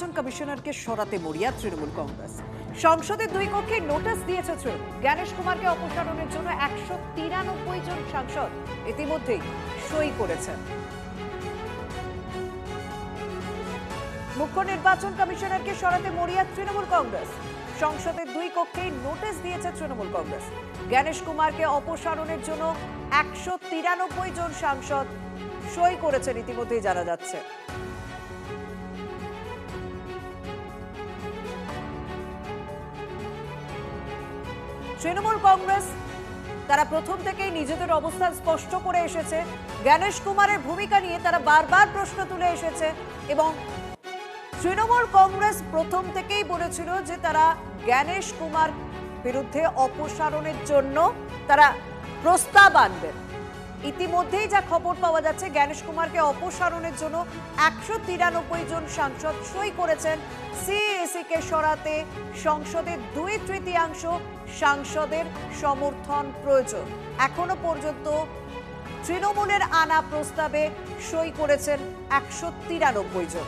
নির্বাচন কমিশনারকে সরাতে মরিয়া তৃণমূল কংগ্রেস। সংসদের দুই কক্ষে নোটিশ দিয়েছে তৃণমূল। জ্ঞানেশ কুমারকে অপসারণের জন্য 193 জন সাংসদ ইতিমধ্যেই সই করেছেন। মুখ্য নির্বাচন কমিশনারকে সরাতে মরিয়া তৃণমূল কংগ্রেস। সংসদের দুই কক্ষেই নোটিশ দিয়েছে তৃণমূল কংগ্রেস। জ্ঞানেশ কুমারকে অপসারণের জন্য 193 জন সাংসদ সই করেছেন ইতিমধ্যেই জানা যাচ্ছে। তৃণমূল কংগ্রেস তারা প্রথম থেকেই নিজেদের অবস্থান স্পষ্ট করে এসেছে। জ্ঞানেশ কুমারের ভূমিকা নিয়ে তারা বারবার প্রশ্ন তুলে এসেছে এবং তৃণমূল কংগ্রেস প্রথম থেকেই বলেছিল যে তারা জ্ঞানেশ কুমার বিরুদ্ধে অপসারণের জন্য তারা প্রস্তাব আনবেন। ইতিমধ্যেই যা খবর পাওয়া যাচ্ছে, জ্ঞানেশ কুমারকে অপসারণের জন্য 193 জন সাংসদ সই করেছেন। সিএসি কে সরাতে সংসদের 2/3 সাংসদের সমর্থন প্রয়োজন। এখনো পর্যন্ত তৃণমূলের আনা প্রস্তাবে সই করেছেন 193 জন।